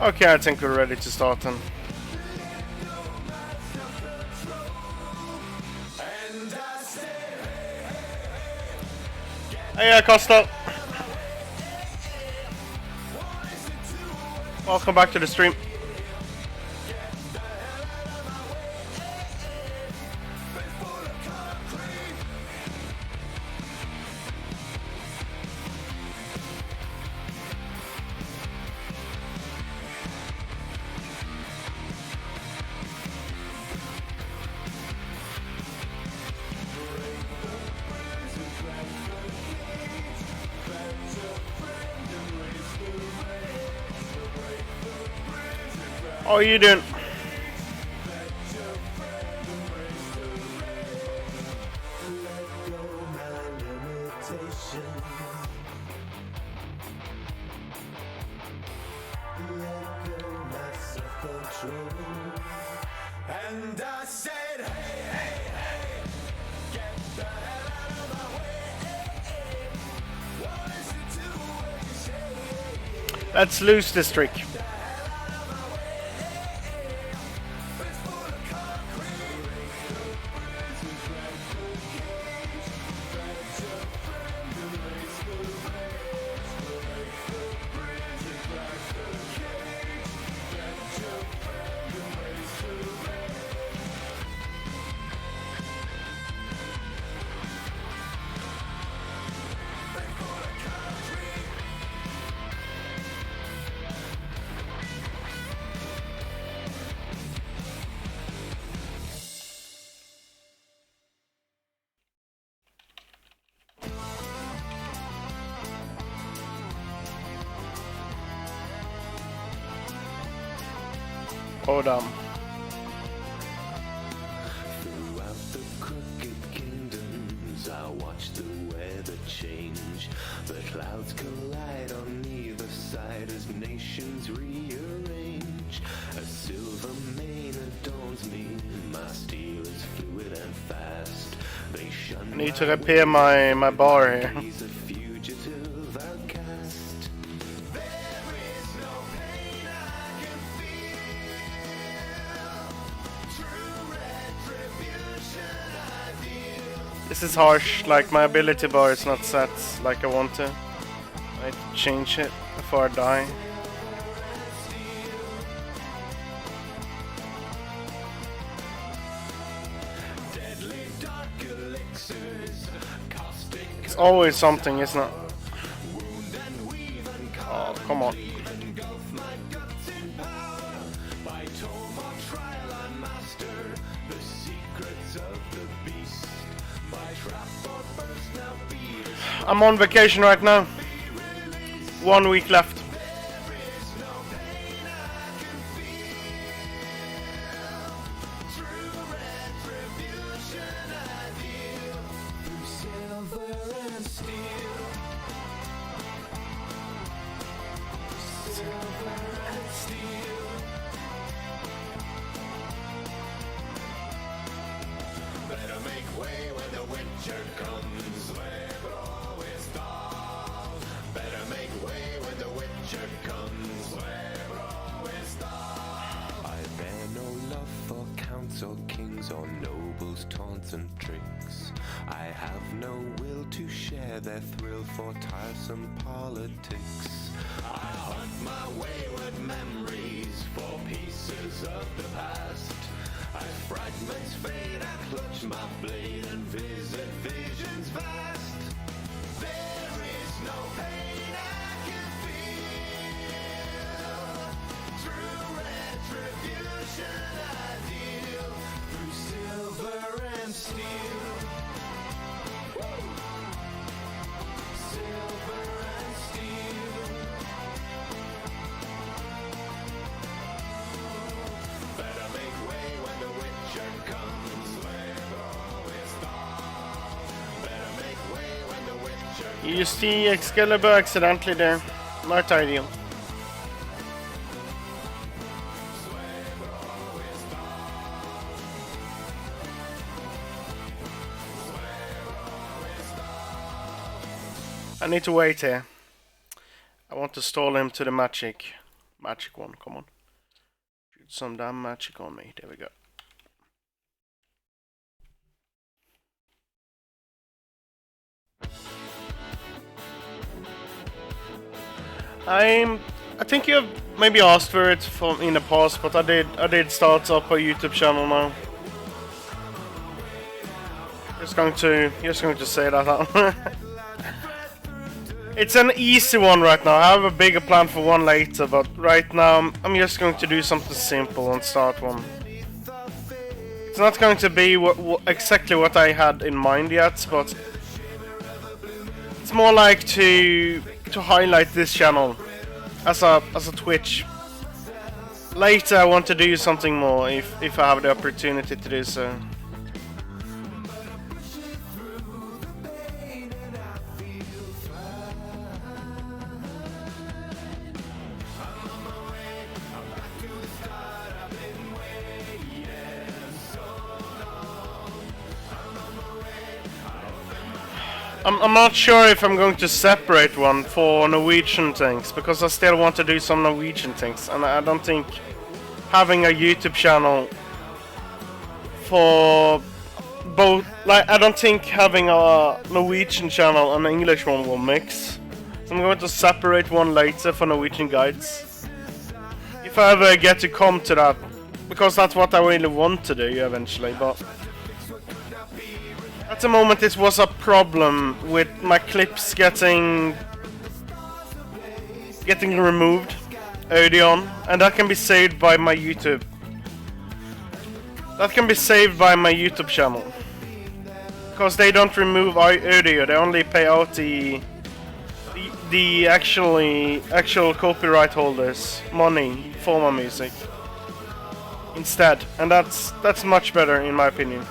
Okay, I think we're ready to start then. Hey, Costa. Welcome back to the stream. How are you doing? Let's lose this streak. Hold on. Throughout the crooked kingdoms, I watch the weather change. The clouds collide on either side as nations rearrange. A silver mane adorns me, my steel is fluid and fast. They shun I need to repair my bar here. He's a fugitive outcast. There is no pain I can feel. True retribution I feel. This is harsh, like my ability bar is not set like I want to. I need to change it before I die. Deadly dark elixirs, caustic. It's always something, isn't it? Wound and weave and Oh, come on. engulf my guts in power. By tome or trial I master the secrets of the beast. By trap or burst now be as I'm on vacation right now. 1 week left. there is no pain I can feel. True retribution I deal through silver and steel. Silver and steel. Better make way when the winter comes. Lebro is down. Better make way when the winter comes. Lebro is down. I bear no love for counts or kings or nobles' taunts and tricks. I have no will to share their thrill for tiresome politics. I hunt my wayward memories for pieces of the past. As fragments fade, I clutch my blade and visit visions vast. There is no pain I can feel. True retribution I deal through silver and steel. Silver and steel. Better make way when the winter comes. Lebro is down. Better make way when the winter You used the Excalibur accidentally there. Not ideal. I need to wait here. I want to stall him to the magic Magic one, come on. Shoot some damn magic on me. There we go. I think you have maybe asked for it in the past, but I did start up a YouTube channel now. Just going to say that out. It's an easy one right now. I have a bigger plan for one later, but right now I'm just going to do something simple and start one. It's not going to be exactly what I had in mind yet, but it's more like to highlight this channel as a Twitch. Later I want to do something more if I have the opportunity to do so. I'm not sure if I'm going to separate one for Norwegian things, because I still want to do some Norwegian things, and I don't think having a YouTube channel for both, like, I don't think having a Norwegian channel and an English one will mix. So I'm going to separate one later for Norwegian guides, if I ever get to come to that, because that's what I really want to do eventually, but at the moment it was a problem with my clips getting removed early on, and that can be saved by my YouTube. That can be saved by my YouTube channel, because they don't remove audio, they only pay out the actual copyright holders money for my music instead, and that's much better in my opinion.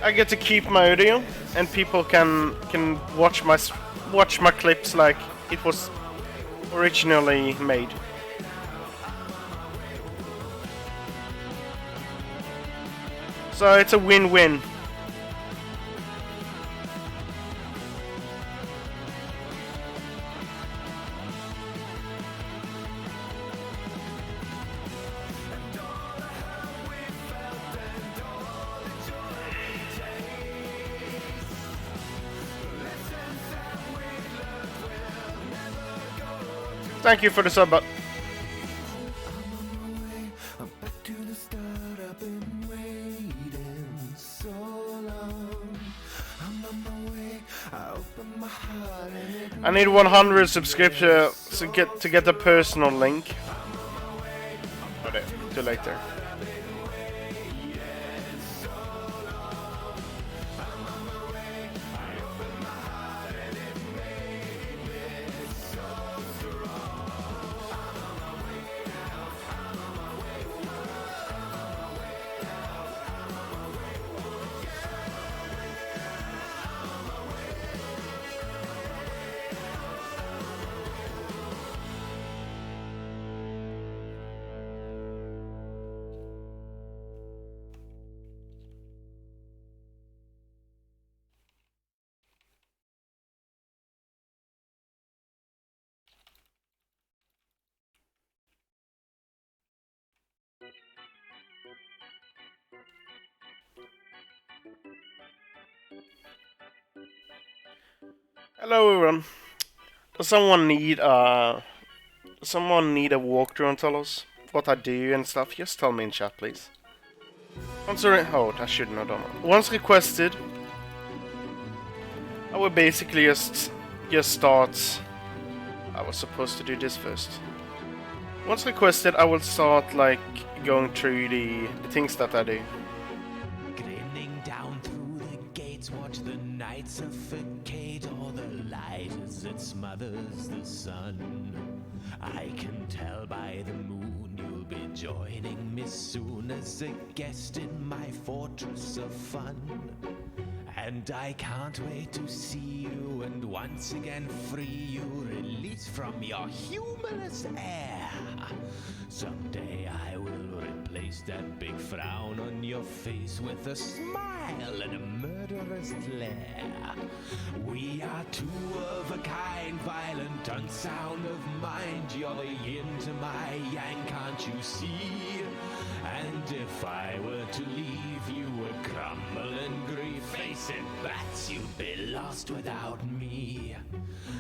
I get to keep my audio, and people can watch my clips like it was originally made. So it's a win-win. Thank you for the sub, but I need 100 subscriptions to get the personal link. Okay, till later. Hello everyone. Does someone need a walkthrough on Telos? What I do and stuff? Just tell me in chat, please. Oh, I shouldn't have done it. Once requested, I will basically just start. I was supposed to do this first. Once requested, I will start like going through the things that I do. Grinning down through the gates, watch the night suffocate all the light as it smothers the sun. I can tell by the moon you'll be joining me soon as a guest in my fortress of fun. And I can't wait to see you and once again free you, release from your humanist air. Someday I will replace face, that big frown on your face with a smile and a murderous glare. We are two of a kind, violent, unsound of mind. You're the yin to my yang, can't you see? And if I were to leave, you would crumble in grief. Face it, bats, you'd be lost without me.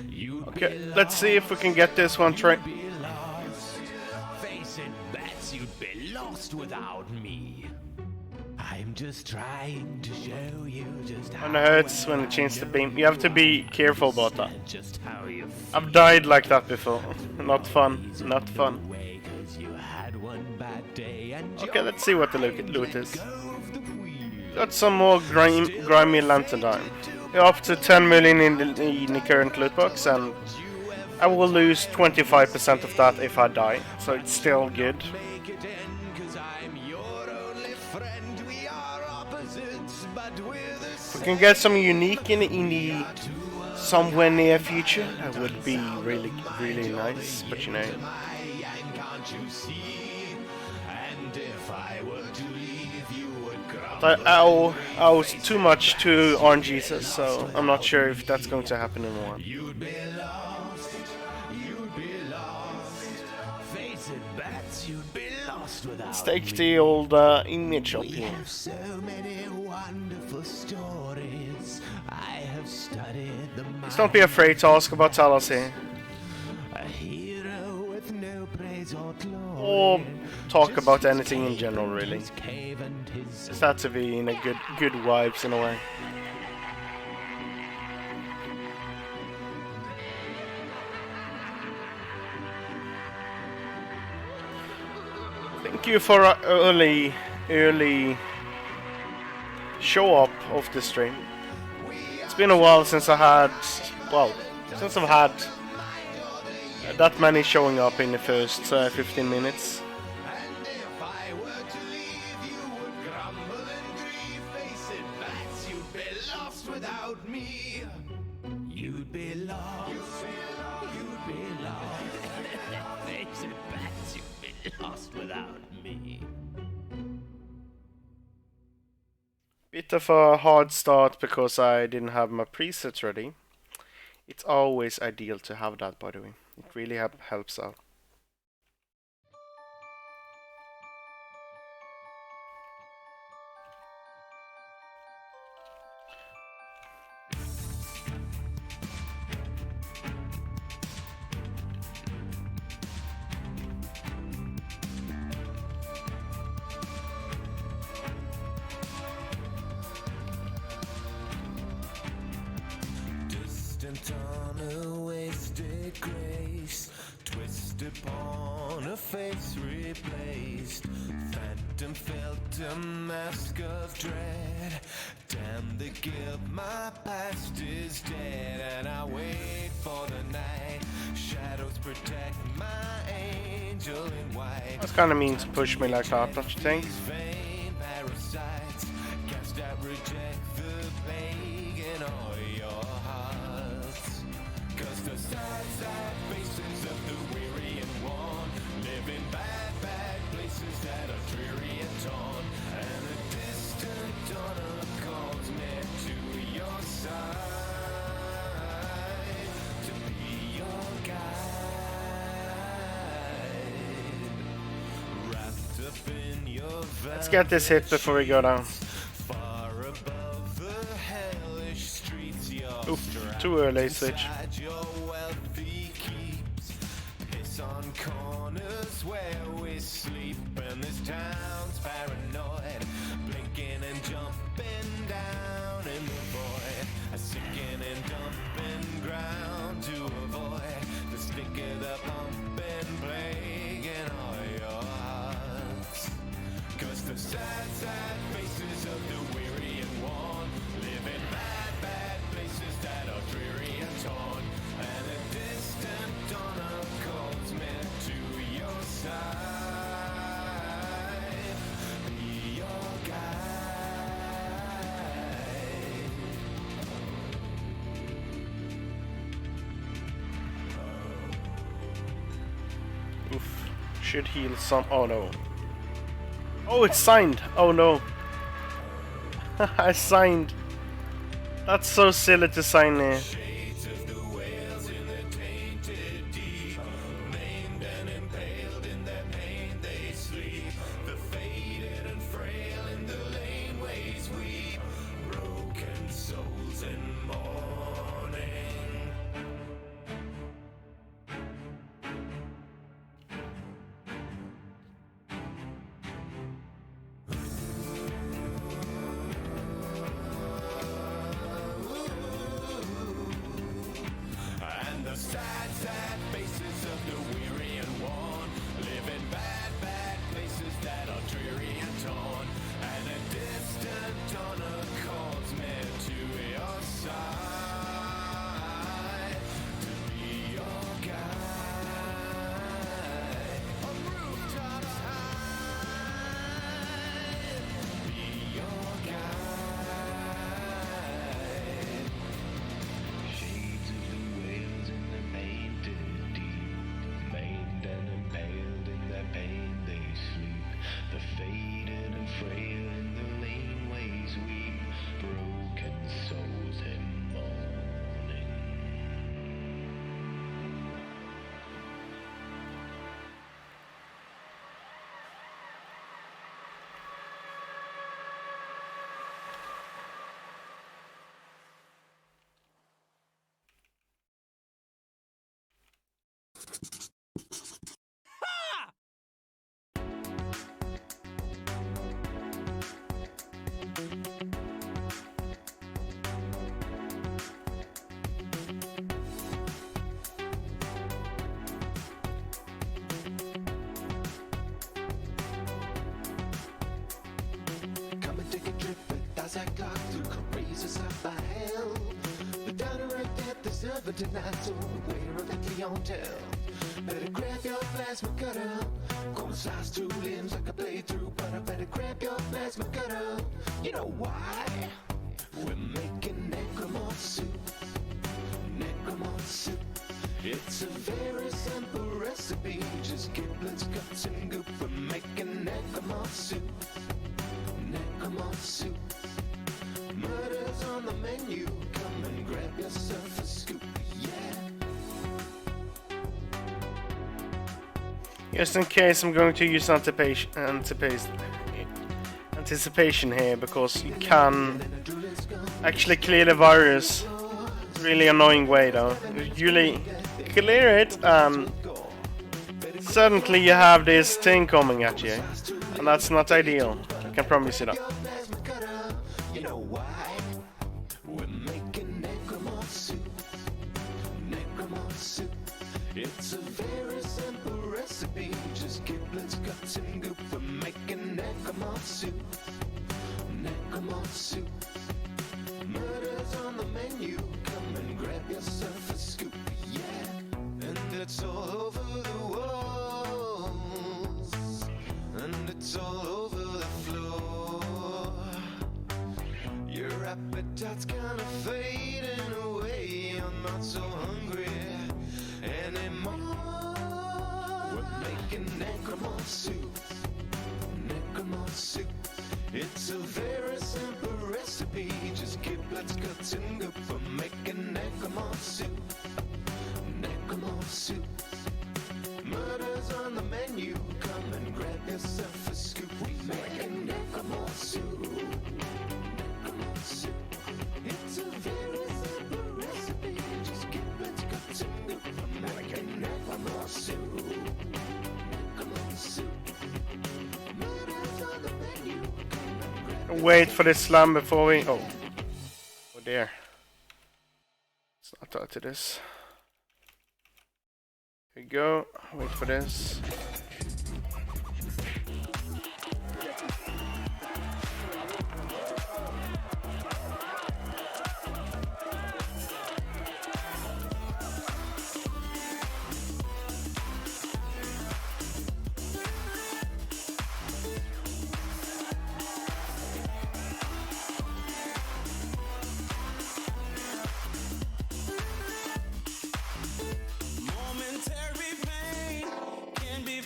You'd Okay, be let's see if we can get this one lost, trained. you'd be lost. Face it, bats, you'd be lost without me. I'm just trying to show you just how And it hurts when it changes the beam. You have to be careful about that. just how you I've died like that before. Not fun. Not fun. way, 'cause you had one bad day and Okay, let's see what the loot is. go of the wheel. Got some more grimy lantern dime. We're up to 10 million in the current loot box, and I will lose 25% of that if I die. So it's still good. Make it end, 'cause I'm your only friend. We are opposites, but we're the If same. we can get some unique in the somewhere near future, that would be really nice. But you know, Can't you see? And if I were to leave, you would I owe too much to RNGesus, so I'm not sure if that's going to happen anymore. You'd be lost. You'd be lost. Face it, bats, you'd be lost without Let's take me. the old image up We here. have so many wonderful stories. I have studied the Let's not be afraid to ask about Telos here, a hero with no praise or glory. or talk about anything in general. Really, His cave and his just have to be in a good vibes in a way. Thank you for early show up of the stream. It's been a while since I had, since I've had that many showing up in the first 15 minutes. And if I were to leave, you would grumble and grieve. Face it, bats, you'd be lost without me. You'd be lost. You'd be lost. Face it, bats, you'd be lost without me. Bit of a hard start because I didn't have my presets ready. It's always ideal to have that, by the way. It really helps out. Distant on a wasted grace, twist upon a face replaced. Phantom felt a mask of dread. Damn the guilt, my past is dead, and I wait for the night. Shadows protect my angel in white. That's kind of mean to push me like that, don't you think? Vain parasites, cast out, reject the plague in all your hearts. 'Cause the sad faces of the weary and worn live in bad places that are dreary and torn. And a distant dawn calls me to your side, to be your guide. Wrapped up in your Let's get this hit before we go down. far above the hellish streets, your Oof, too early switch. inside your wealthy keeps. Piss on corners where we sleep, and this town's paranoid, blinking and jumping down in the void, a sinking and dumping ground to avoid the stink of the pumping plague in all your hearts. 'Cause the sad faces of the weary and worn live in bad places that are dreary and torn. And a distant dawn calls me to your side, be your guide. Oof. Should heal some. Oh no. Oh, it's signed. Oh no. I signed. That's so silly to sign here. Shades of the whales in the tainted deep, maimed and impaled in their pain they sleep. The faded and frail in the laneways weep, broken souls in mourning. And the sad, sad faces of the weary and worn live in bad, bad places that are dreary and torn. And a distant donor calls me to your side to be your guide. On rooftops high, be your guide. Shades of the whales in the painted deep, maimed and impaled in their pain they sleep. The faded and frail in the laneways weep, broken souls in mourning. Come and take a trip with Isaac Clarke through crazes up by hell. The downer of death is never denied, so beware of the clientele. Better grab your plasma cutter, gonna slice through limbs like a blade through butter. Better grab your plasma cutter, you know why? We're making necromancy, necromancy. It's a very simple recipe, just giblets, guts, and goop. We're making necromancy, necromancy. Murder's on the menu, come and grab yourself a scoop, yeah. Just in case, I'm going to use anticipation here, because you can actually clear the virus. Really annoying way though. You really clear it, and suddenly you have this thing coming at you, and that's not ideal. I can promise you that. You know why? We're making necromancy, necromancy. It's a very simple recipe, just giblets, guts, and goop. We're making necromancy, necromancy. Murder's on the menu, come and grab yourself a scoop, yeah. And it's all over the walls, and it's all over the floor. Your appetite's kind of fading away, I'm not so hungry anymore. We're making necromancy, necromancy. It's a very simple recipe, just giblets, guts, and goop. We're making necromancy, necromancy. Murder's on the menu, come and grab yourself a scoop. We're making necromancy, necromancy. It's a very simple recipe, just giblets, guts, and goop. We're making necromancy, necromancy. Murder's on the menu. Wait for this slam before we... Oh dear. Let's not talk to this. Here we go. Wait for this. Momentary pain can be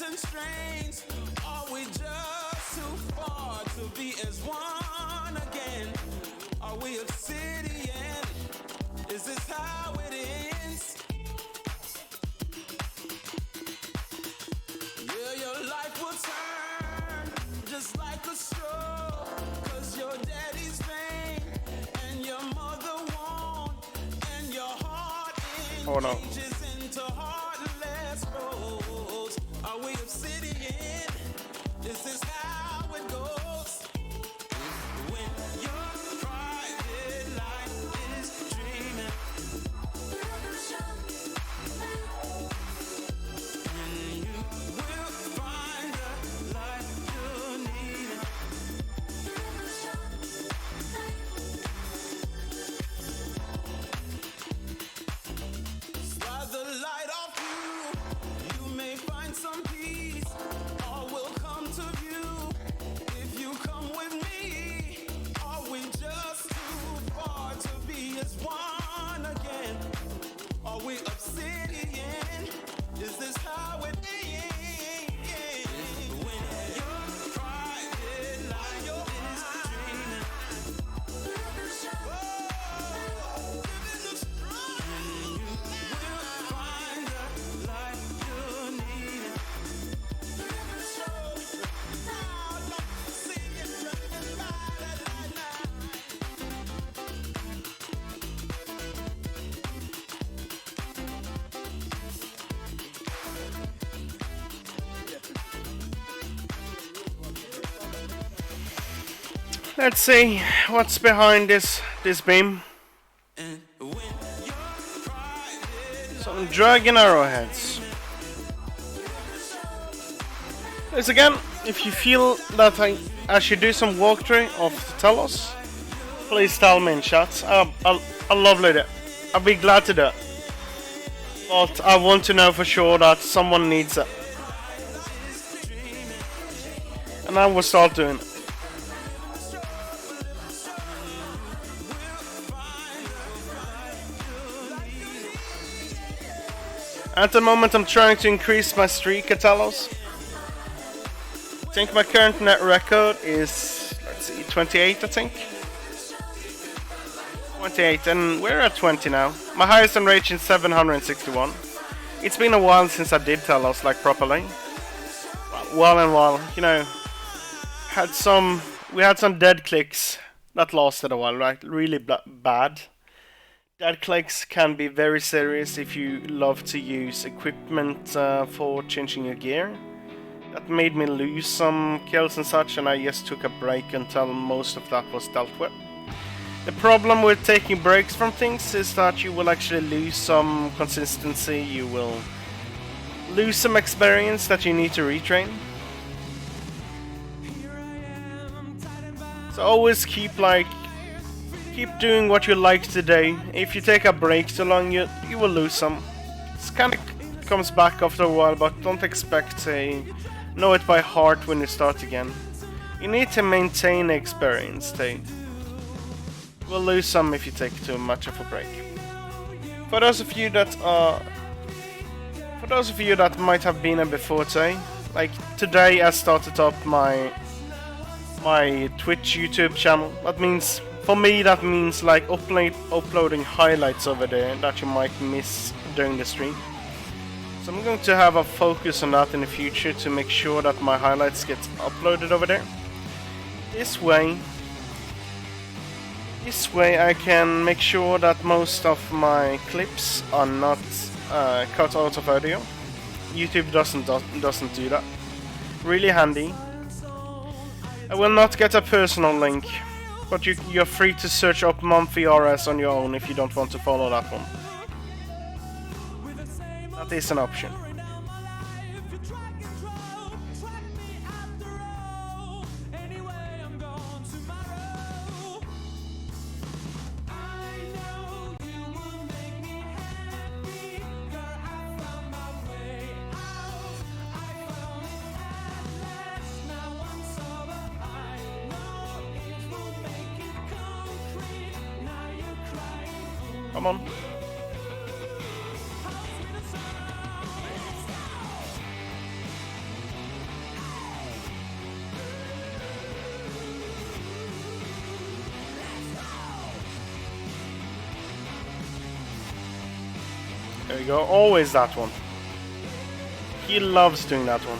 and strange? Are we just too far to be as one again? Are we obsidian? Is this how it ends? Yeah, your life will turn just like a straw, 'cause your daddy's vain and your mother won't, and your heart Oh no. engages into heartless roads. Are we obsidian? Is this how it goes? When your private life is dreaming, and you will find the life you need. Slide the light off you, you may find some peace. All will come to view if you come with me. Are we just too far to be as one again? Are we obsidian? Is this how it ends? When your private life is dreaming. Oh, living the strong. And you will find the life you need. Now, don't see it running by the light now. Let's see what's behind this beam. And when your private Some dragon arrowheads. Once again, if you feel that I should do some walkthrough of the Telos, please tell me in chat. I'll lovely do it. I'll be glad to do it. But I want to know for sure that someone needs it. And I will start doing it. At the moment I'm trying to increase my streak at Telos. I think my current net record is, let's see, 28 I think. 28, and we're at 20 now. My highest on rage is 761. It's been a while since I did Telos like properly. While, you know, we had some dead clicks that lasted a while, right? Really bad. Dead clicks can be very serious if you love to use equipment for changing your gear. That made me lose some kills and such, and I just took a break until most of that was dealt with. The problem with taking breaks from things is that you will actually lose some consistency, you will lose some experience that you need to retrain. So always keep doing what you like today. If you take a break too long, you will lose some. It kind of comes back after a while, but don't expect to know it by heart when you start again. You need to maintain the experience. You will lose some if you take too much of a break. For those of you that might have been here before today, like today I started up my Twitch YouTube channel. For me that means like uploading highlights over there that you might miss during the stream. So I'm going to have a focus on that in the future to make sure that my highlights get uploaded over there. This way I can make sure that most of my clips are not cut out of audio. YouTube doesn't do that. Really handy. I will not get a personal link, but you're free to search up Mumfy RS on your own if you don't want to follow that one. That is an option. Come on. There we go. Always that one. He loves doing that one.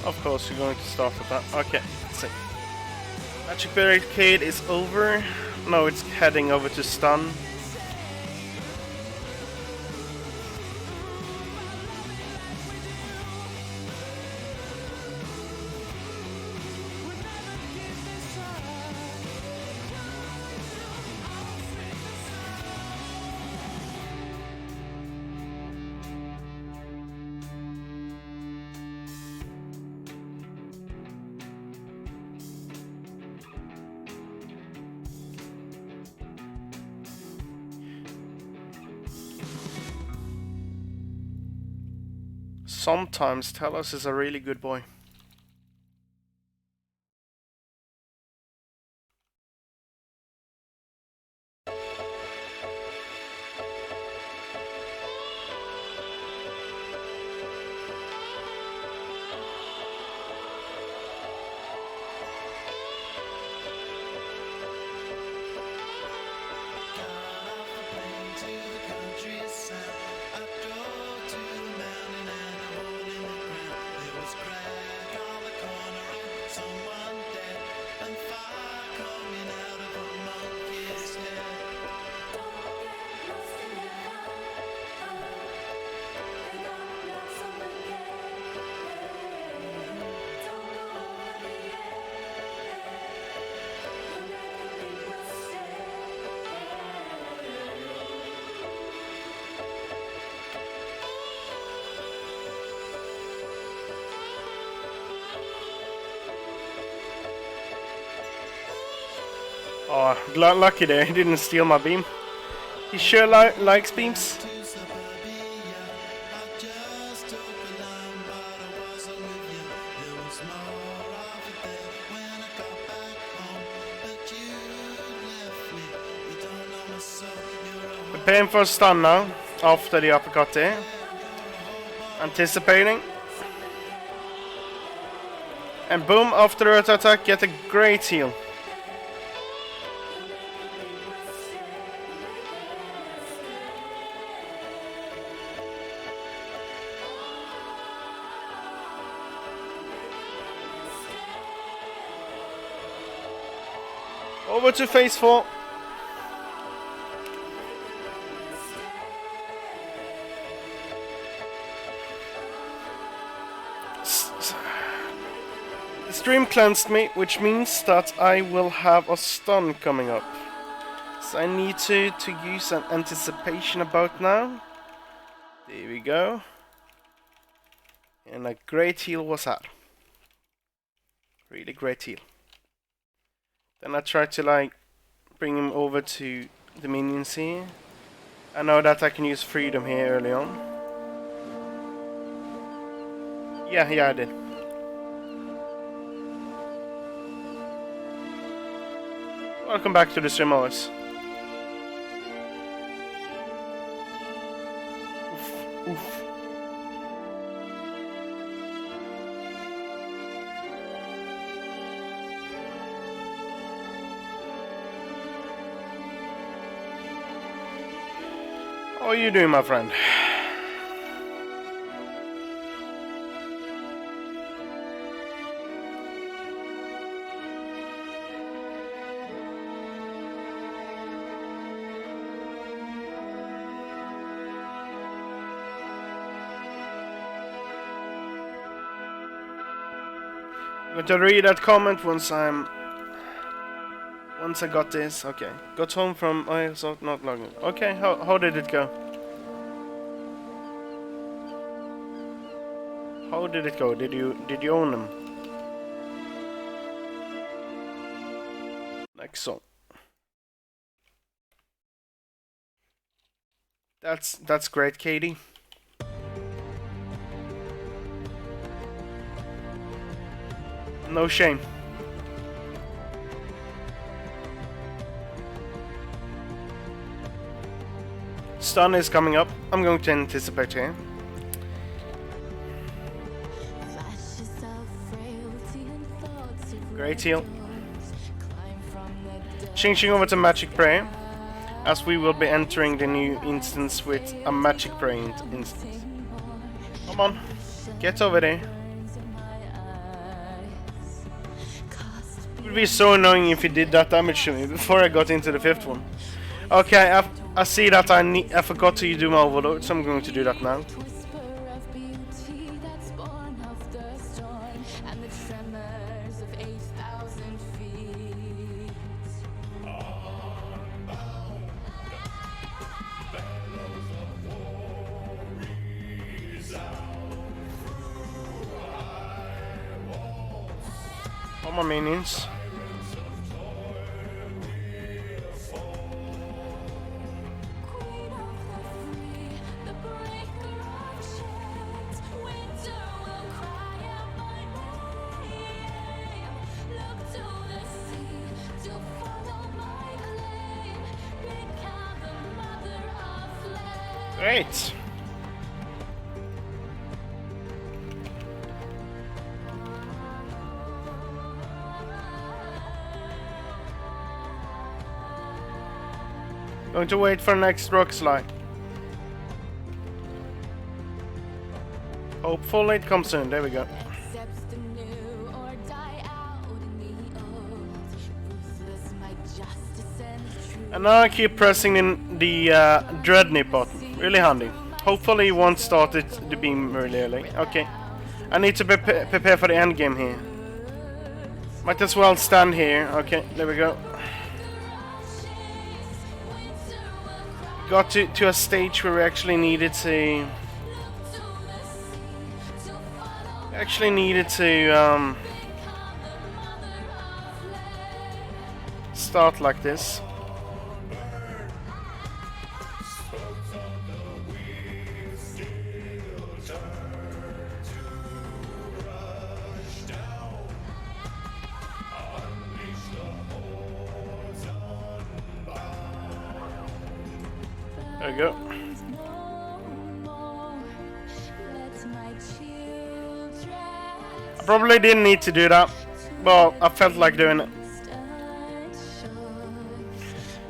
Of course, you're going to start with that. Okay, let's see. Magic Barricade is over. No, it's heading over to stun. Sometimes Telos is a really good boy. Oh, lucky there, he didn't steal my beam. He sure likes beams. Preparing for a stun now, after the uppercut there. Anticipating. And boom, after the earth attack, get a great heal. Over to phase 4. The stream cleansed me, which means that I will have a stun coming up. So I need to use an anticipation about now. There we go. And a great heal was had. Really great heal. Then I try to like bring him over to the minions here. I know that I can use freedom here early on. Yeah, I did. Welcome back to the stream, always. Oof, oof. How are you doing, my friend? I'm going to read that comment once I got this. Okay, got home from so not logging. Okay, how did it go? How did it go? Did you own them? Next song. That's great, Katie. No shame. Stun is coming up. I'm going to anticipate here. Great heal. Changing over to Magic Prayer, as we will be entering the new instance with a Magic Prayer instance. Come on, get over there. It would be so annoying if he did that damage to me before I got into the 5th one. Okay, I see that I forgot to do my overload, so I'm going to do that now. All my minions. Great. Going to wait for next rock slide. Hopefully it comes soon. There we go. And now I keep pressing in the Dreadnought button. Really handy. Hopefully you won't start it the beam really early. Okay. I need to prepare for the end game here. Might as well stand here. Okay, there we go. Got to a stage where we actually needed to start like this. There we go. I probably didn't need to do that, but I felt like doing it.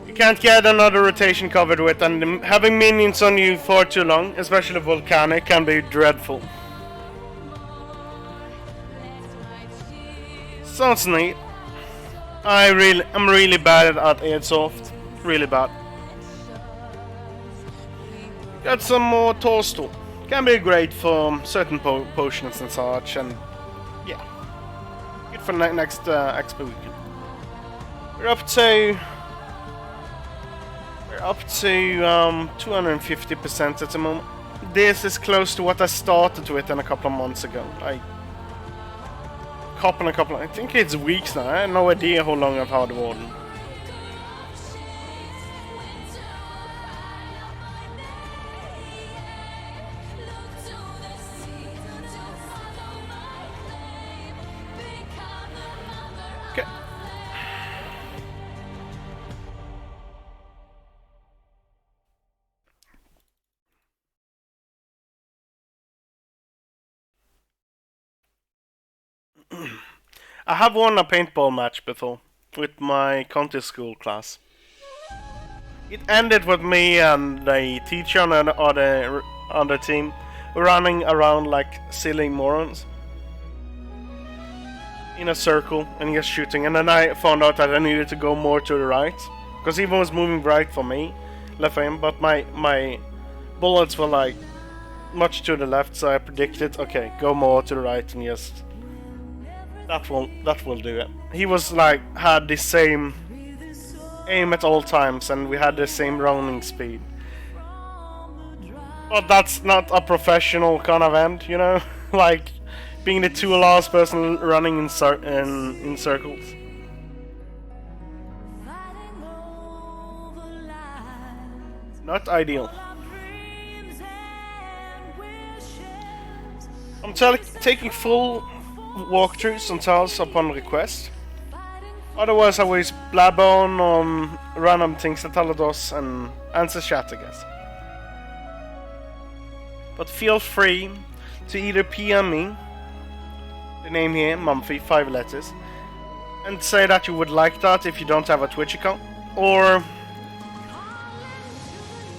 You can't get another rotation covered with, and having minions on you for too long, especially volcanic, can be dreadful. Sounds neat. I'm really bad at airsoft. Really bad. Got some more Torstol. Can be great for certain potions and such, and yeah, good for next expo weekend. We're up to 250% at the moment. This is close to what I started with a couple of months ago. I think it's weeks now. I have no idea how long I've had Warden. I have won a paintball match before with my county school class. It ended with me and the teacher on the team running around like silly morons in a circle and just shooting. And then I found out that I needed to go more to the right because he was moving right for me, left for him, but my bullets were like much to the left, so I predicted, okay, go more to the right and just that will do it. He was like had the same aim at all times, and we had the same running speed. But that's not a professional kind of end, you know, like being the two last person running in circles. Not ideal. I'm taking full walkthroughs on Telos upon request. Otherwise, I will just blab on random things that Telos does and answer chat, I guess. But feel free to either PM me, the name here, Mumfy, 5 letters, and say that you would like that if you don't have a Twitch account, or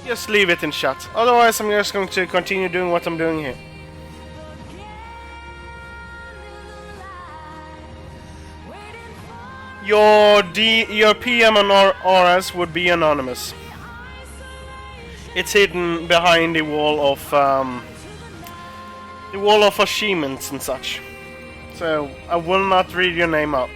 just leave it in chat. Otherwise, I'm just going to continue doing what I'm doing here. Your PM on RS would be anonymous. It's hidden behind the wall of achievements and such. So I will not read your name out.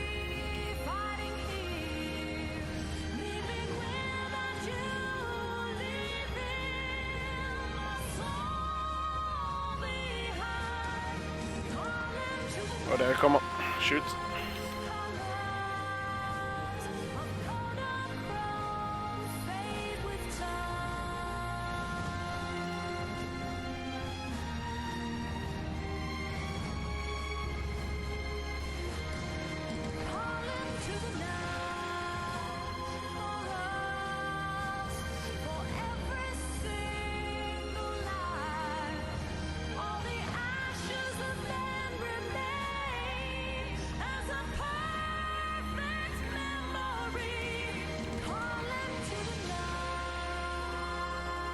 Oh, there, come on, shoot.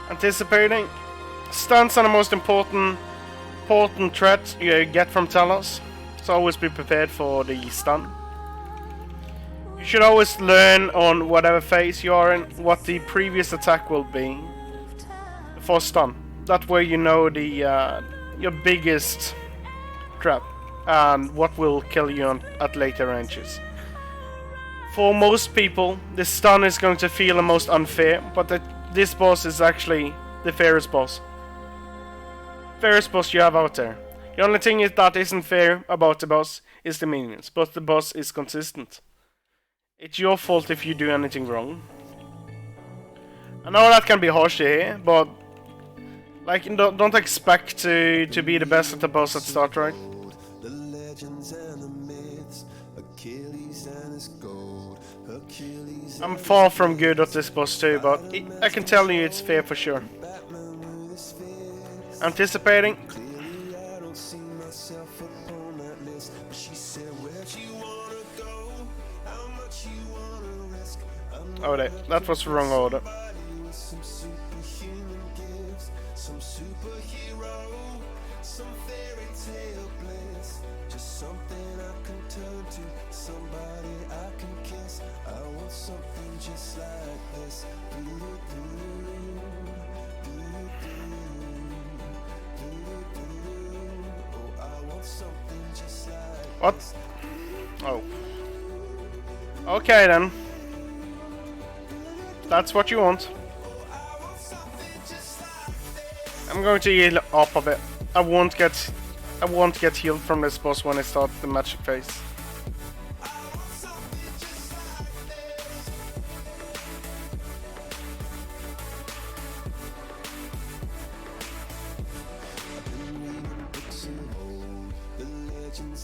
Anticipating. Stunts are the most important threat you get from Telos, so always be prepared for the stun. You should always learn on whatever phase you are in what the previous attack will be for stun. That way you know the your biggest trap and what will kill you at later ranges. For most people, the stun is going to feel the most unfair, but this boss is actually the fairest boss. Fairest boss you have out there. The only thing that isn't fair about the boss is the minions, but the boss is consistent. It's your fault if you do anything wrong. I know that can be harsh to hear, but like don't expect to be the best at the boss at start, right? The legends and the myths, Achilles and his gold, Achilles. I'm far from good at this boss too, but I can tell you it's fair for sure. Anticipating. I don't see myself upon that list, but she said, where'd you wanna go? How much you wanna risk? Oh, that was the wrong order. With some superhuman gifts, some superhero, some fairy tale bliss, just something I can turn to, somebody I can kiss. I want something just like this. Oh, I want something just like What? Oh. Okay then. That's what you want. I'm going to heal up a bit. I won't get healed from this boss when I start the magic phase.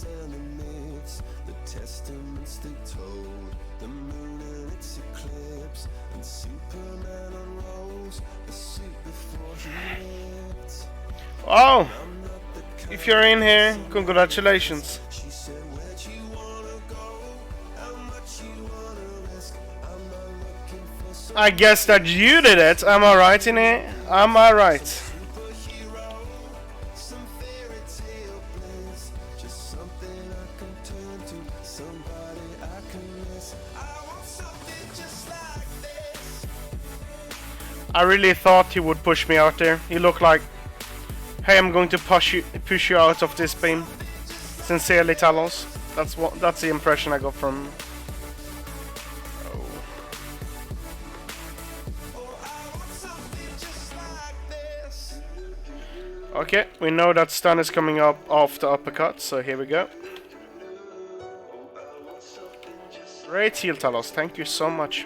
And the myths, the testaments they told, the moon and its eclipse, and Superman unrolls the suit before he lived. Oh! If you're in here, congratulations. She said, where'd you wanna go? How much you wanna risk? I'm not looking for some I guess that you did it. Am I right in here? Am I right? superhero, some fairy tale bliss, just something I can turn to, somebody I can miss. I want something just like this. I really thought he would push me out there. He looked like, hey, I'm going to push you out of this beam. Sincerely, Telos. That's the impression I got from him. Okay, we know that stun is coming up after uppercut, so here we go. Great heal, Telos. Thank you so much.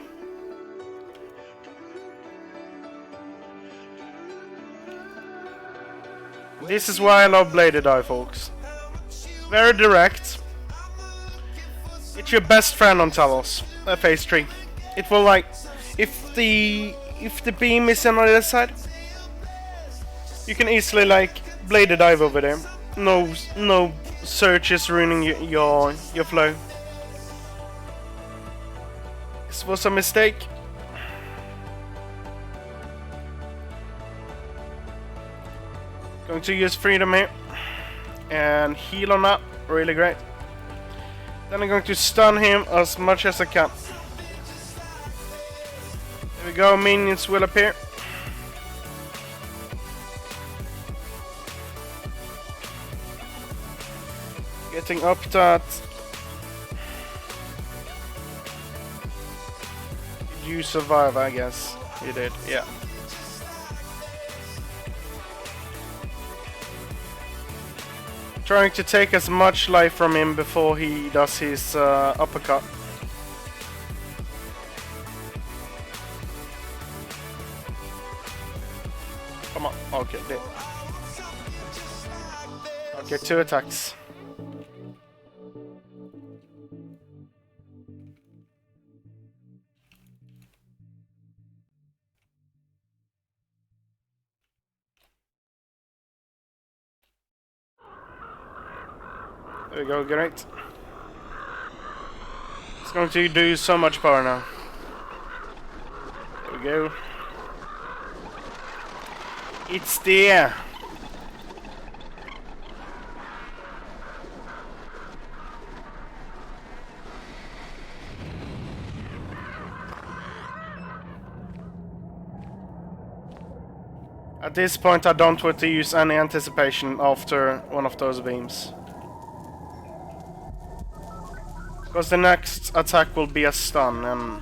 This is why I love Bladed Eye, folks. How much you Very direct. It's your best friend on Telos, phase 3. It will like, if the beam is on the other side, you can easily like blade a dive over there. No searches ruining your flow. This was a mistake. Going to use freedom here and heal on that. Really great. Then I'm going to stun him as much as I can. There we go, minions will appear. Getting up that. Did you survive, I guess? You did, yeah. Trying to take as much life from him before he does his uppercut. Come on, okay, there. Okay, 2 attacks. There we go, great. It's going to do so much power now. There we go. It's there. At this point I don't want to use any anticipation after one of those beams. Because the next attack will be a stun, and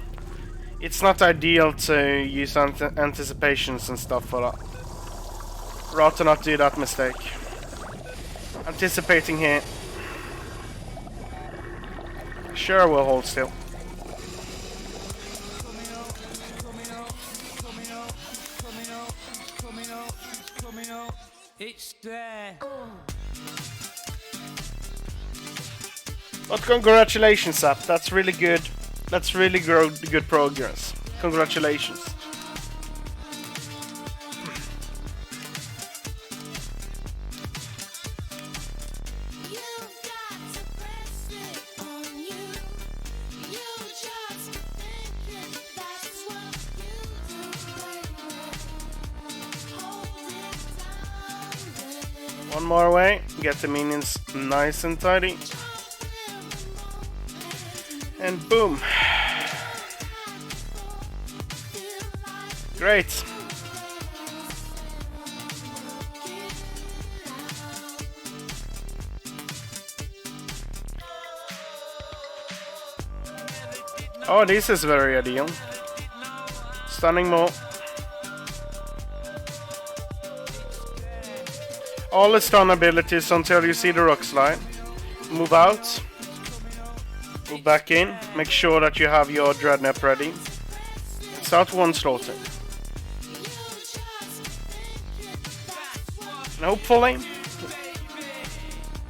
it's not ideal to use anticipations and stuff for that. Rather not do that mistake. Anticipating here. Sure, we'll hold still. It's there. But congratulations, Zap. That's really good. That's really good progress. Congratulations. One more away. Get the minions nice and tidy. And boom. Great. Oh, this is very ideal. Stunning more. All the stun abilities until you see the rock slide. Move out. Move back in. Make sure that you have your dreadnought ready. Start one slaughter. And hopefully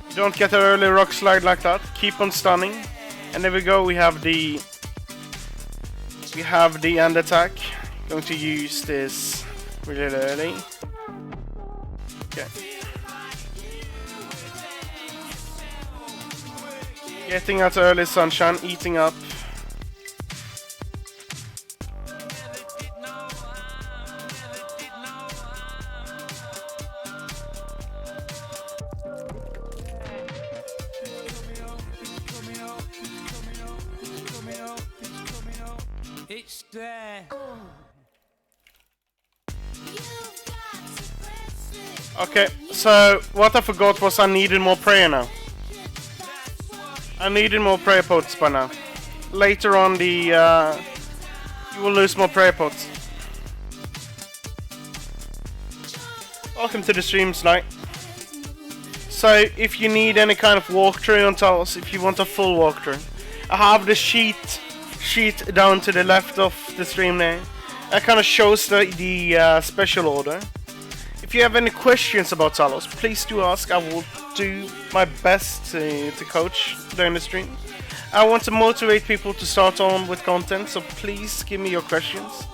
you don't get an early rock slide like that. Keep on stunning. And there we go, we have the end attack. Going to use this really early. Okay. Getting out early sunshine, eating up. It's there. Okay, so what I forgot was I needed more prayer now. I needed more prayer pots by now. Later on you will lose more prayer pots. Welcome to the stream, Sly. So if you need any kind of walkthrough on Telos, if you want a full walkthrough, I have the sheet down to the left of the stream there. That kind of shows the special order. If If you have any questions about Telos, please do ask. I will do my best to coach during the stream. I want to motivate people to start on with content, so please give me your questions.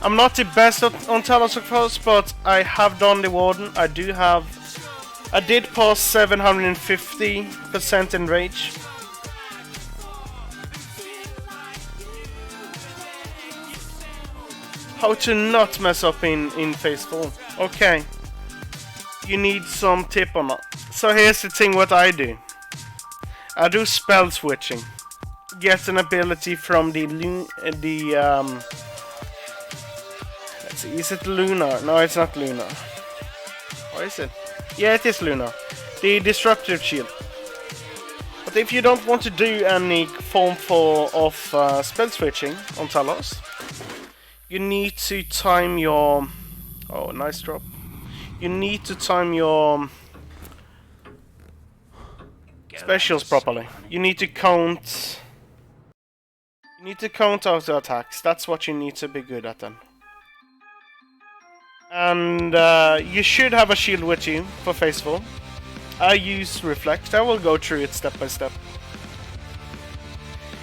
I'm not the best on Telos, of course, but I have done the Warden. I did pass 750% in Rage. How to not mess up in Phase 4. Okay. You need some tip on that. So here's the thing what I do. I do spell switching. Get an ability from let's see, is it Lunar? No, it's not Lunar. Or is it? Yeah, it is Lunar. The Disruptive Shield. But if you don't want to do any form of spell switching on Telos, you need to time your... Oh, nice drop. You need to time your specials properly. You need to count... You need to count auto attacks. That's what you need to be good at then. And you should have a shield with you for Phase 4. I use Reflect. I will go through it step by step.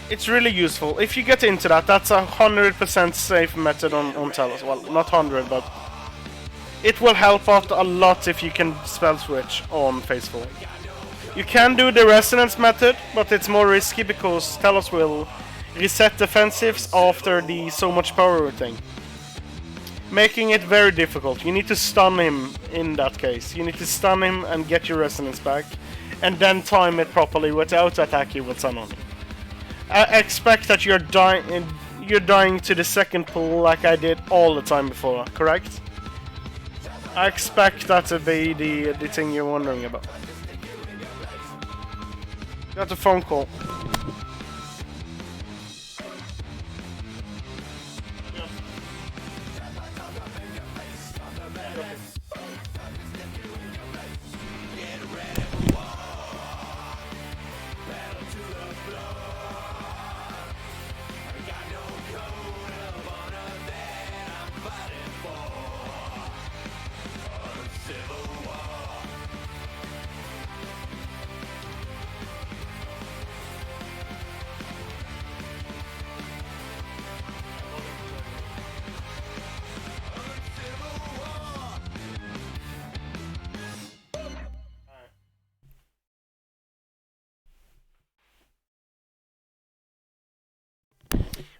It's really useful. If you get into that, that's a 100% safe method on Telos. Well, not 100, but it will help out a lot if you can spell switch on Phase 4. You can do the Resonance method, but it's more risky because Telos will reset defensives after the so much power thing, making it very difficult. You need to stun him in that case. You need to stun him and get your Resonance back, and then time it properly without attack you with summon. I expect that you're dying to the second pull like I did all the time before, correct? I expect that to be the thing you're wondering about. Got a phone call.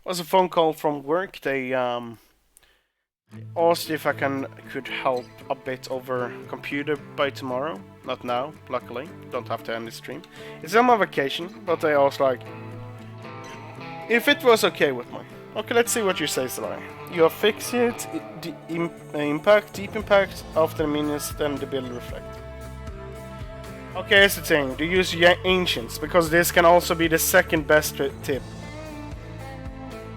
Was a phone call from work. They asked if I could help a bit over computer by tomorrow. Not now, luckily. Don't have to end the stream. It's on my vacation, but they asked like if it was okay with me. Okay, let's see what you say, Solari. You asphyxiate, impact, deep impact after the minions, then the build reflect. Okay, here's the thing. Do use ancients because this can also be the second best tip.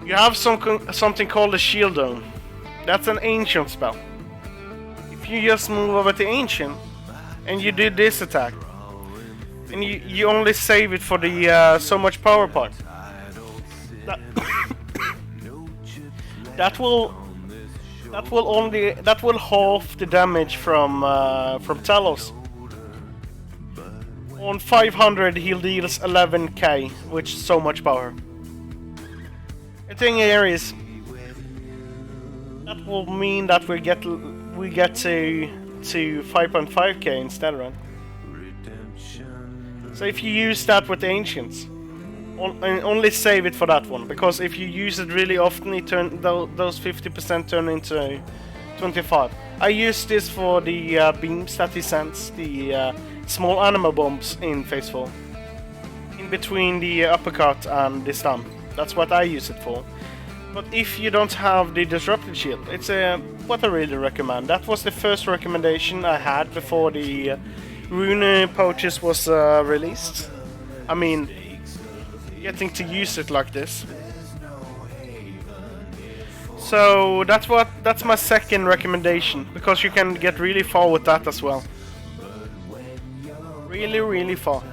You have something called a Shield Dome. That's an ancient spell. If you just move over to ancient and you do this attack, and you only save it for the so much power part. That will half the damage from Telos. On 500 he deals 11k, which is so much power. The thing here is that will mean that we get to 5.5k instead, right? So if you use that with the ancients, only save it for that one, because if you use it really often, it those 50% turn into 25. I use this for the beams that he sends, the small animal bombs in Phase 4, in between the uppercut and the stun. That's what I use it for. But if you don't have the Disrupted Shield, it's what I really recommend. That was the first recommendation I had before the Rune pouches was released. I mean, getting to use it like this. So that's my second recommendation, because you can get really far with that as well. Really far.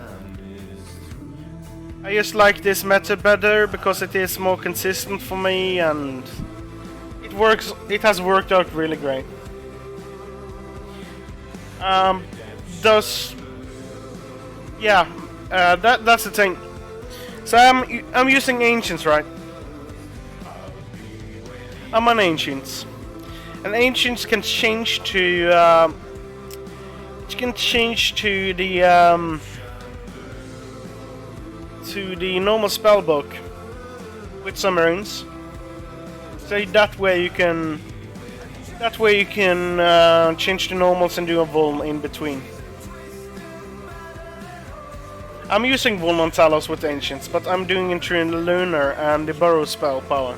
I just like this method better because it is more consistent for me and it has worked out really great. Um, does yeah, that's the thing. So I'm using ancients, right? I'm on ancients, and ancients can change to the normal spell book with some runes. So that way you can change the normals and do a Vuln in between. I'm using Vuln on Telos with Ancients, but I'm doing it through the Lunar and the Burrow spell power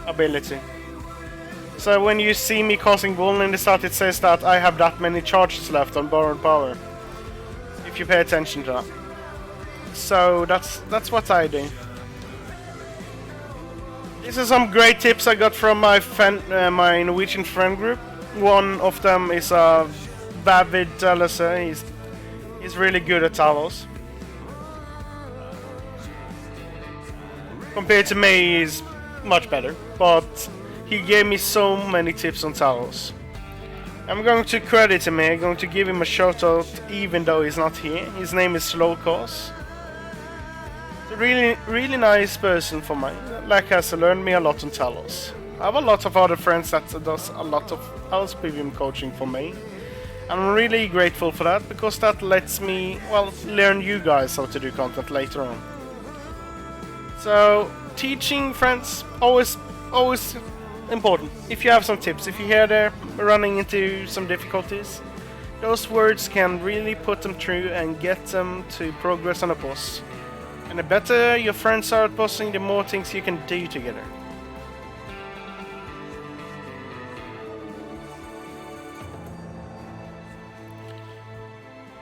ability. So when you see me casting Vuln in the start, it says that I have that many charges left on Borrowed Power. If you pay attention to that. So that's what I do. These are some great tips I got from my my Norwegian friend group. One of them is David Telos. He's really good at Talos. Compared to me, he's much better, but he gave me so many tips on Telos. I'm going to credit him here, I'm going to give him a shout out even though he's not here. His name is Slowcause. He's a really nice person for me, like has learned me a lot on Telos. I have a lot of other friends that does a lot of else PVM coaching for me. I'm really grateful for that, because that lets me, well, learn you guys how to do content later on. So, teaching friends, always important. If you have some tips, if you hear they're running into some difficulties, those words can really put them through and get them to progress on a boss. And the better your friends are at bossing, the more things you can do together.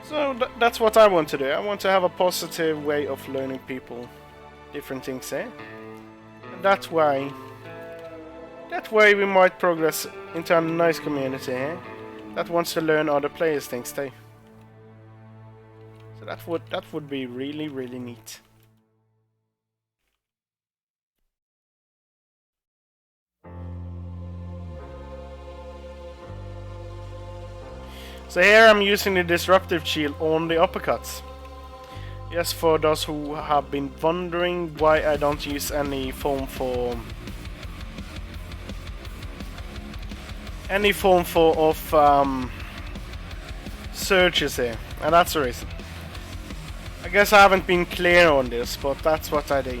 So that's what I want to do. I want to have a positive way of learning people different things here. And that way we might progress into a nice community here that wants to learn other players' things too. So that would be really neat. So here I'm using the disruptive shield on the uppercuts. Yes, for those who have been wondering why I don't use any form of surges here, and that's the reason. I guess I haven't been clear on this, but that's what I do.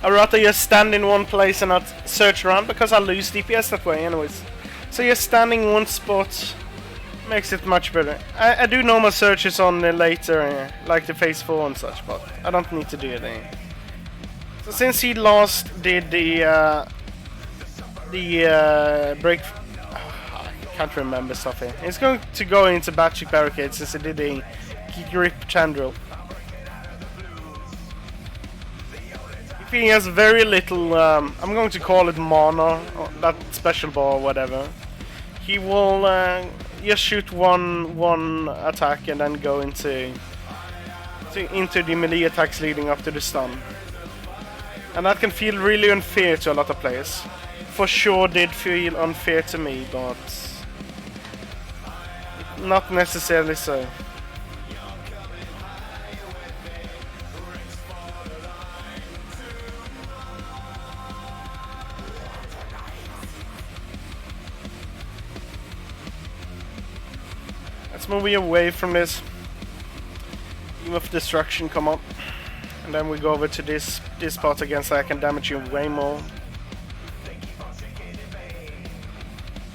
I'd rather just stand in one place and not search around, because I lose DPS that way anyways. So just standing in one spot makes it much better. I do normal searches on the later, like the phase 4 and such, but I don't need to do it anymore. So since he last did the break... I can't remember stuff here. He's going to go into Magic Barricade since he did the Grip Chandril. If he has very little, I'm going to call it mana, or that special bar or whatever, he will just shoot one attack and then go into the melee attacks leading up to the stun. And that can feel really unfair to a lot of players. For sure did feel unfair to me, but not necessarily so. Let's move away from this. Beam of Destruction, come on. And then we go over to this part again, so I can damage you way more.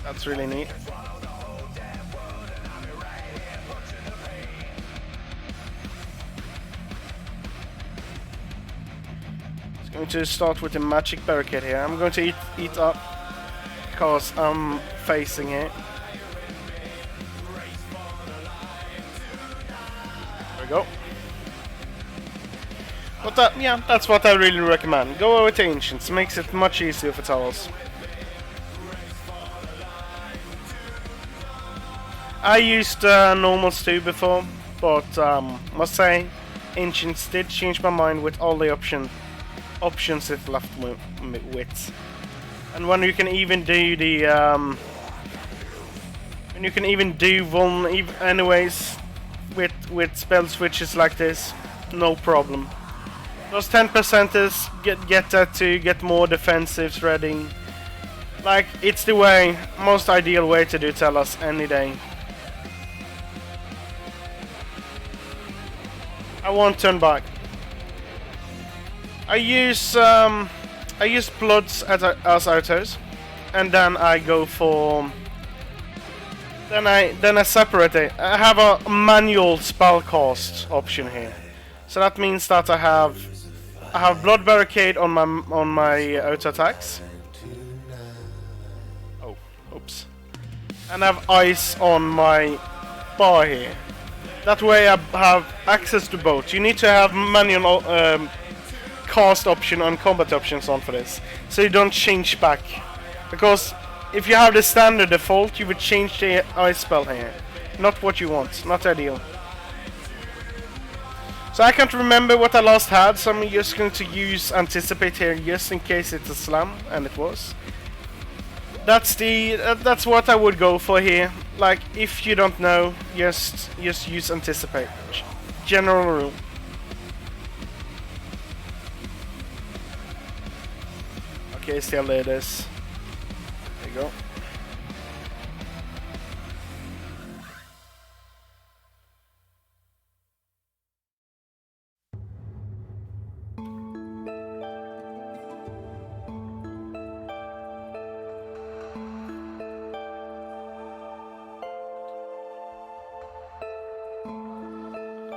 That's really neat. It's going to start with the Magic Barricade here. I'm going to eat up, because I'm facing it. There we go. But that's what I really recommend. Go over to Ancients, makes it much easier for Telos. I used normals too before, but must say Ancients did change my mind with all the options it left me with. And when you can even do the when you can even do anyways with spell switches like this, no problem. Those 10%ers get that to get more defensives ready. Like, it's the most ideal way to do Telos any day. I won't turn back. I use Bloods as autos, and then I go for. Then I separate it. I have a manual spell cost option here, so that means that I have Blood Barricade on my auto attacks. Oh, oops. And I have Ice on my bar here. That way I have access to both. You need to have manual cast option and combat options on for this, so you don't change back. Because if you have the standard default, you would change the ice spell here. Not what you want, not ideal. So I can't remember what I last had, so I'm just going to use Anticipate here just in case it's a slam, and it was. That's what I would go for here. Like, if you don't know, just use Anticipate. General rule. Okay, still there it is. There you go.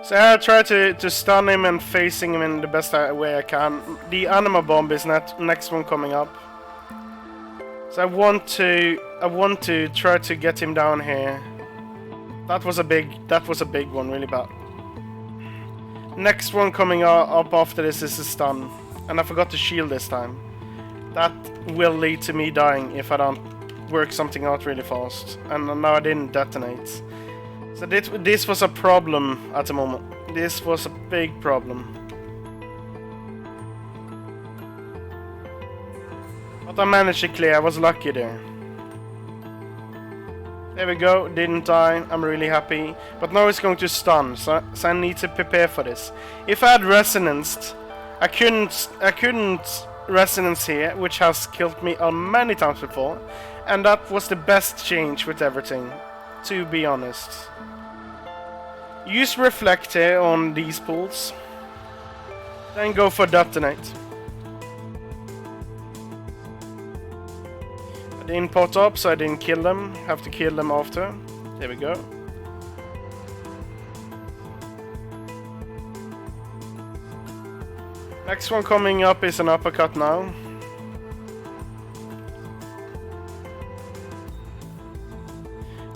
So I try to stun him and facing him in the best way I can. The Anima Bomb is next one coming up. So I want to try to get him down here. That was a big one, really bad. Next one coming up after this is a stun, and I forgot to shield this time. That will lead to me dying if I don't work something out really fast. And now I didn't detonate. So this was a problem at the moment. This was a big problem. But I managed to clear. I was lucky there. There we go. Didn't die. I'm really happy. But now it's going to stun. So I need to prepare for this. If I had resonanced, I couldn't resonance here, which has killed me many times before. And that was the best change with everything, to be honest. Use Reflect here on these pools. Then go for Detonate. I didn't pot up, so I didn't kill them. Have to kill them after. There we go. Next one coming up is an uppercut now.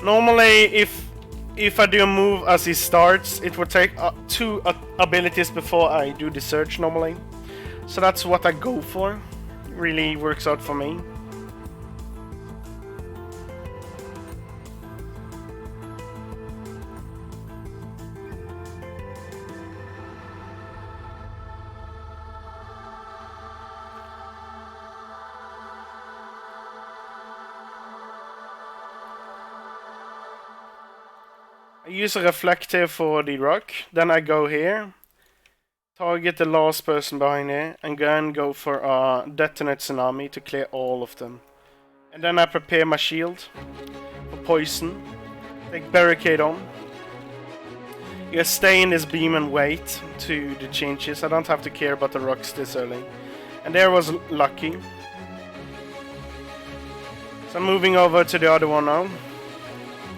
Normally, if I do a move as he starts, it would take 2 abilities before I do the surge normally. So that's what I go for. Really works out for me. I use a reflective for the rock, then I go here, target the last person behind here, and then go for a Detonate Tsunami to clear all of them. And then I prepare my shield for poison, take Barricade on. You stay in this beam and wait to the changes. I don't have to care about the rocks this early. And there was lucky. So I'm moving over to the other one now.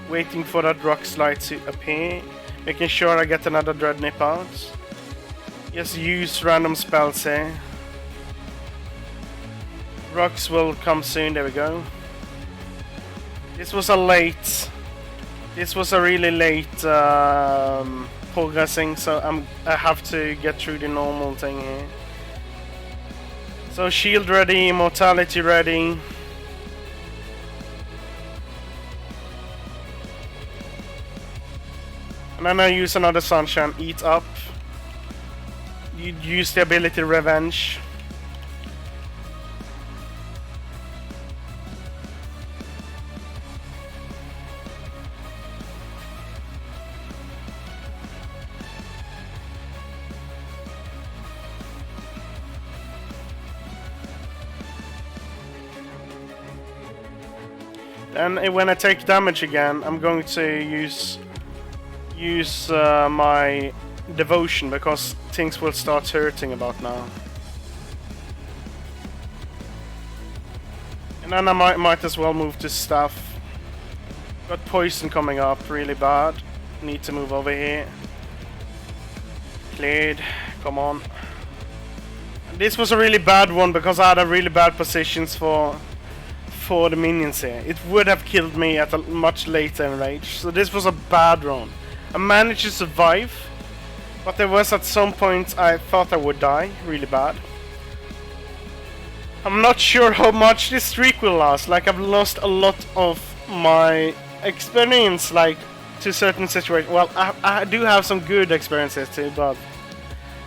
Waiting for that rock slide to appear, making sure I get another Dread Nip out. Just use random spells here. Rocks will come soon, there we go. This was a really late progressing, so I have to get through the normal thing here. So shield ready, immortality ready. And then I use another Sunshine, eat up. you use the ability Revenge. And when I take damage again, I'm going to use my devotion, because things will start hurting about now. And then I might as well move to staff. Got poison coming up, really bad. Need to move over here. Cleared, come on. This was a really bad one because I had a really bad positions for the minions here. It would have killed me at a much later range. So this was a bad run. I managed to survive, but there was at some point I thought I would die really bad. I'm not sure how much this streak will last. Like, I've lost a lot of my experience, like, to certain situations. Well, I do have some good experiences too, but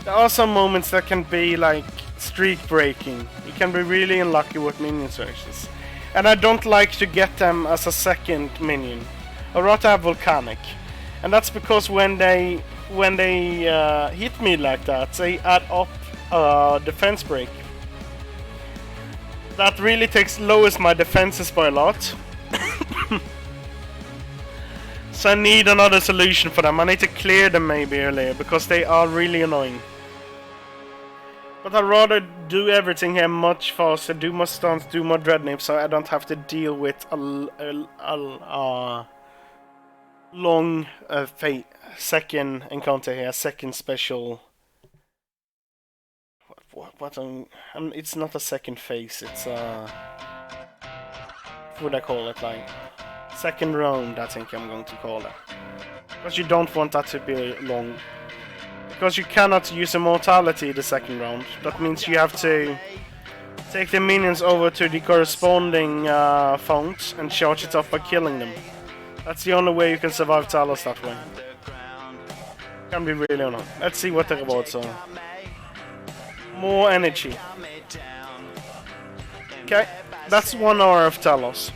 there are some moments that can be like streak breaking. You can be really unlucky with minion situations. And I don't like to get them as a second minion. I'd rather have Volcanic. And that's because when they hit me like that, they add up defense break. That really lowers my defenses by a lot. So I need another solution for them. I need to clear them maybe earlier, because they are really annoying. But I'd rather do everything here much faster, do more stuns, do more dread names, so I don't have to deal with a long second encounter here, second special. What it's not a second phase, it's what would I call it, like second round, I think I'm going to call it. Because you don't want that to be long. Because you cannot use immortality the second round. That means you have to take the minions over to the corresponding fount and charge it up by killing them. That's the only way you can survive Telos that way. Can be really annoying. Let's see what the rewards are. More energy. Okay, that's 1 hour of Telos.